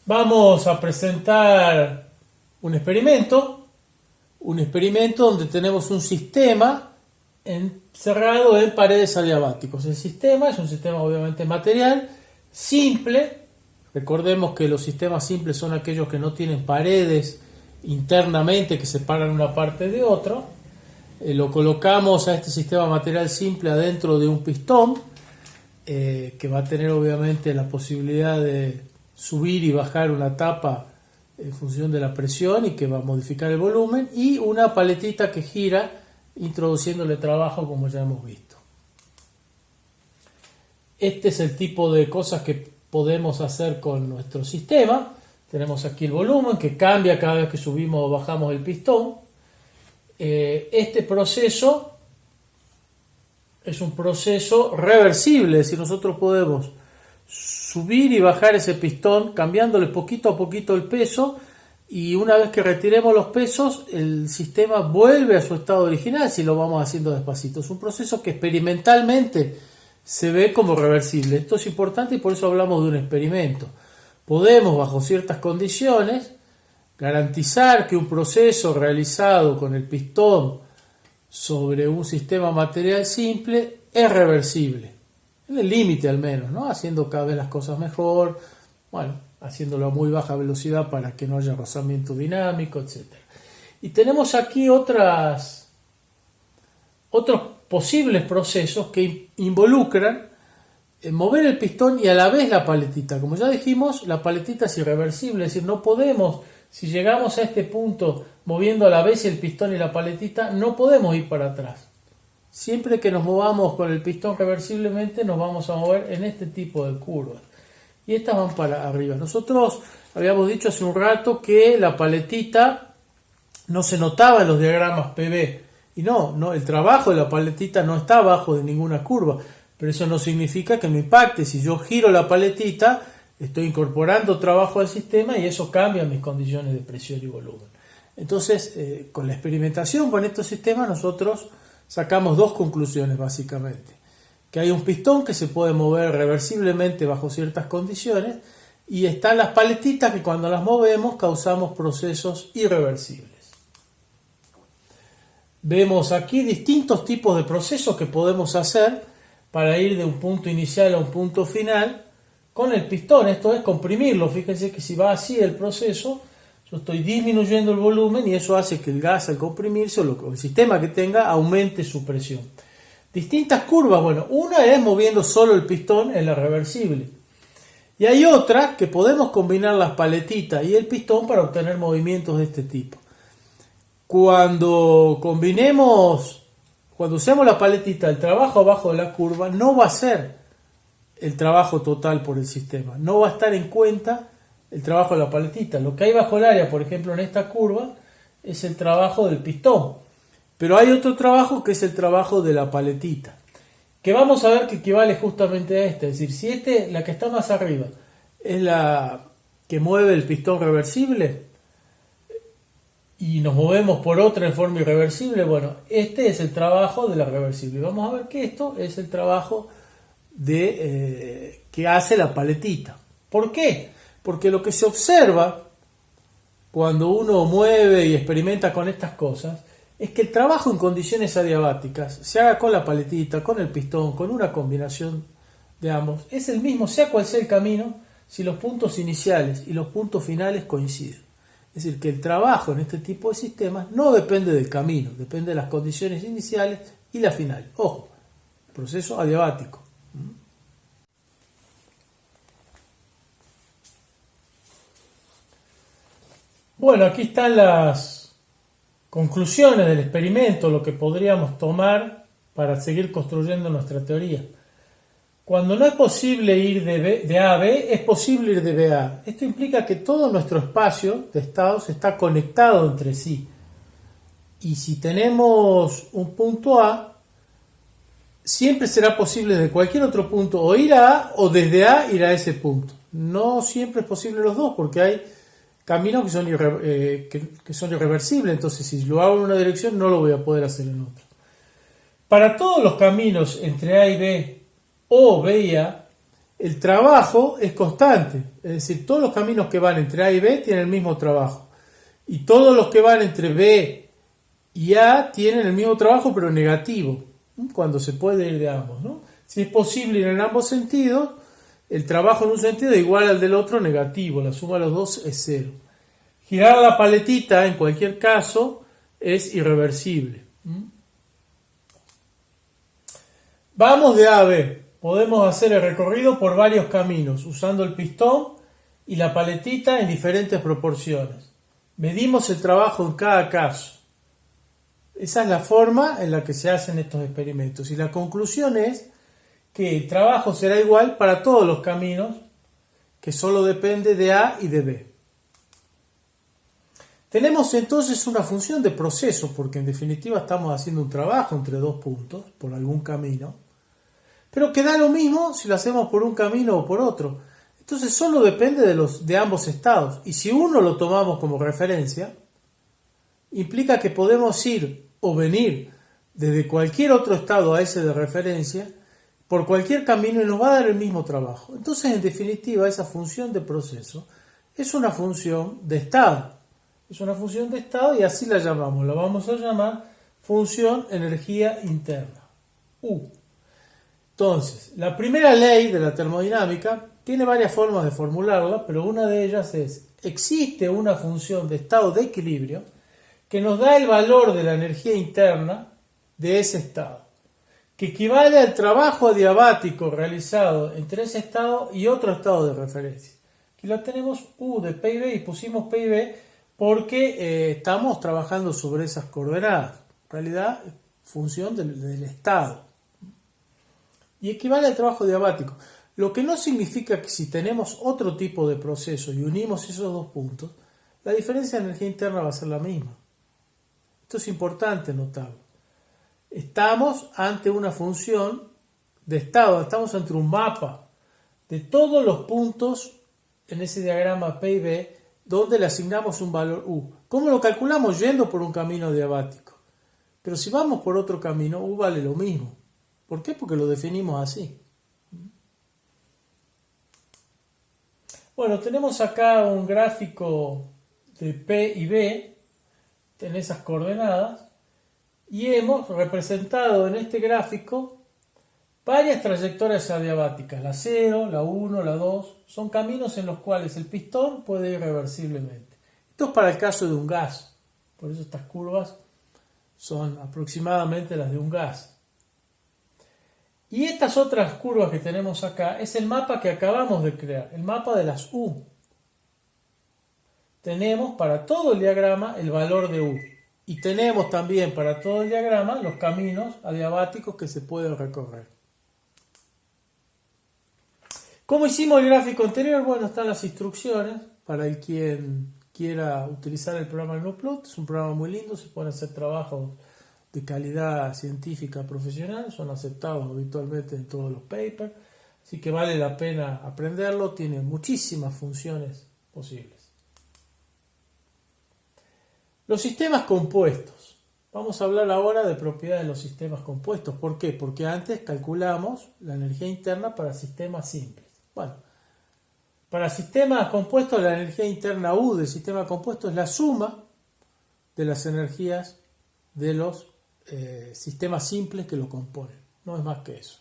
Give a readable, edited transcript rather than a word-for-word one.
Vamos a presentar un experimento donde tenemos un sistema encerrado en paredes adiabáticos. El sistema es un sistema obviamente material, simple. Recordemos que los sistemas simples son aquellos que no tienen paredes internamente que separan una parte de otra. Lo colocamos a este sistema material simple adentro de un pistón que va a tener obviamente la posibilidad de subir y bajar una tapa en función de la presión y que va a modificar el volumen, y una paletita que gira introduciéndole trabajo, como ya hemos visto. Este es el tipo de cosas que podemos hacer con nuestro sistema. Tenemos aquí el volumen que cambia cada vez que subimos o bajamos el pistón. Este proceso es un proceso reversible, es decir, nosotros podemos subir y bajar ese pistón cambiándole poquito a poquito el peso, y una vez que retiremos los pesos el sistema vuelve a su estado original si lo vamos haciendo despacito. Es un proceso que experimentalmente se ve como reversible. Esto es importante y por eso hablamos de un experimento. Podemos, bajo ciertas condiciones, garantizar que un proceso realizado con el pistón sobre un sistema material simple es reversible, en el límite al menos, ¿no? Haciendo cada vez las cosas mejor, haciéndolo a muy baja velocidad para que no haya rozamiento dinámico, etc. Y tenemos aquí otros posibles procesos que involucran mover el pistón y a la vez la paletita. Como ya dijimos, la paletita es irreversible, es decir, no podemos, si llegamos a este punto moviendo a la vez el pistón y la paletita, no podemos ir para atrás. Siempre que nos movamos con el pistón reversiblemente nos vamos a mover en este tipo de curvas. Y estas van para arriba. Nosotros habíamos dicho hace un rato que la paletita no se notaba en los diagramas PV. Y no, el trabajo de la paletita no está abajo de ninguna curva. Pero eso no significa que no impacte. Si yo giro la paletita, estoy incorporando trabajo al sistema y eso cambia mis condiciones de presión y volumen. Entonces, con la experimentación con estos sistemas, nosotros sacamos dos conclusiones básicamente. Que hay un pistón que se puede mover reversiblemente bajo ciertas condiciones, y están las paletitas que cuando las movemos causamos procesos irreversibles. Vemos aquí distintos tipos de procesos que podemos hacer para ir de un punto inicial a un punto final con el pistón. Esto es comprimirlo. Fíjense que si va así el proceso, yo estoy disminuyendo el volumen y eso hace que el gas, al comprimirse, o el sistema que tenga, aumente su presión. Distintas curvas, una es moviendo solo el pistón en la reversible. Y hay otra que podemos combinar las paletitas y el pistón para obtener movimientos de este tipo. Cuando usemos la paletita, el trabajo abajo de la curva no va a ser el trabajo total por el sistema. No va a estar en cuenta el trabajo de la paletita. Lo que hay bajo el área, por ejemplo, en esta curva, es el trabajo del pistón. Pero hay otro trabajo que es el trabajo de la paletita, que vamos a ver que equivale justamente a este. Es decir, si la que está más arriba, es la que mueve el pistón reversible y nos movemos por otra en forma irreversible, este es el trabajo de la reversible. Vamos a ver que esto es el trabajo que hace la paletita. ¿Por qué? Porque lo que se observa cuando uno mueve y experimenta con estas cosas es que el trabajo en condiciones adiabáticas, se haga con la paletita, con el pistón, con una combinación de ambos, es el mismo, sea cual sea el camino, si los puntos iniciales y los puntos finales coinciden. Es decir, que el trabajo en este tipo de sistemas no depende del camino, depende de las condiciones iniciales y las finales. Ojo, proceso adiabático. Aquí están las conclusiones del experimento, lo que podríamos tomar para seguir construyendo nuestra teoría. Cuando no es posible ir de A a B, es posible ir de B a A. Esto implica que todo nuestro espacio de estados está conectado entre sí. Y si tenemos un punto A, siempre será posible desde cualquier otro punto o ir a A o desde A ir a ese punto. No siempre es posible los dos porque hay caminos que son irreversibles. Entonces, si lo hago en una dirección, no lo voy a poder hacer en otra. Para todos los caminos entre A y B o B y A, el trabajo es constante, es decir, todos los caminos que van entre A y B tienen el mismo trabajo, y todos los que van entre B y A tienen el mismo trabajo pero negativo, cuando se puede ir de ambos, ¿no? Si es posible ir en ambos sentidos, el trabajo en un sentido es igual al del otro negativo, la suma de los dos es 0. Girar la paletita en cualquier caso es irreversible. Vamos de A a B. Podemos hacer el recorrido por varios caminos, usando el pistón y la paletita en diferentes proporciones. Medimos el trabajo en cada caso. Esa es la forma en la que se hacen estos experimentos. Y la conclusión es que el trabajo será igual para todos los caminos, que solo depende de A y de B. Tenemos entonces una función de proceso, porque en definitiva estamos haciendo un trabajo entre dos puntos, por algún camino, pero que da lo mismo si lo hacemos por un camino o por otro. Entonces solo depende de ambos estados. Y si uno lo tomamos como referencia, implica que podemos ir o venir desde cualquier otro estado a ese de referencia por cualquier camino y nos va a dar el mismo trabajo. Entonces, en definitiva, esa función de proceso es una función de estado. Es una función de estado y así la llamamos. La vamos a llamar función energía interna, U. Entonces, la primera ley de la termodinámica tiene varias formas de formularla, pero una de ellas es: existe una función de estado de equilibrio que nos da el valor de la energía interna de ese estado, que equivale al trabajo adiabático realizado entre ese estado y otro estado de referencia. Aquí la tenemos U de P y B, y pusimos P y B porque estamos trabajando sobre esas coordenadas. En realidad, función del estado. Y equivale al trabajo adiabático. Lo que no significa que si tenemos otro tipo de proceso y unimos esos dos puntos, la diferencia de energía interna va a ser la misma. Esto es importante notarlo. Estamos ante una función de estado, estamos ante un mapa de todos los puntos en ese diagrama P y B donde le asignamos un valor U. ¿Cómo lo calculamos? Yendo por un camino adiabático. Pero si vamos por otro camino, U vale lo mismo. ¿Por qué? Porque lo definimos así. Bueno, tenemos acá un gráfico de P y B en esas coordenadas. Y hemos representado en este gráfico varias trayectorias adiabáticas, la 0, la 1, la 2, son caminos en los cuales el pistón puede ir reversiblemente. Esto es para el caso de un gas, por eso estas curvas son aproximadamente las de un gas. Y estas otras curvas que tenemos acá es el mapa que acabamos de crear, el mapa de las U. Tenemos para todo el diagrama el valor de U. Y tenemos también para todo el diagrama los caminos adiabáticos que se pueden recorrer. ¿Cómo hicimos el gráfico anterior? Bueno, están las instrucciones para el quien quiera utilizar el programa GNU+. Es un programa muy lindo, se pueden hacer trabajos de calidad científica profesional, son aceptados habitualmente en todos los papers, así que vale la pena aprenderlo, tiene muchísimas funciones posibles. Los sistemas compuestos. Vamos a hablar ahora de propiedades de los sistemas compuestos. ¿Por qué? Porque antes calculamos la energía interna para sistemas simples. Bueno, para sistemas compuestos la energía interna U del sistema compuesto es la suma de las energías de los sistemas simples que lo componen. No es más que eso.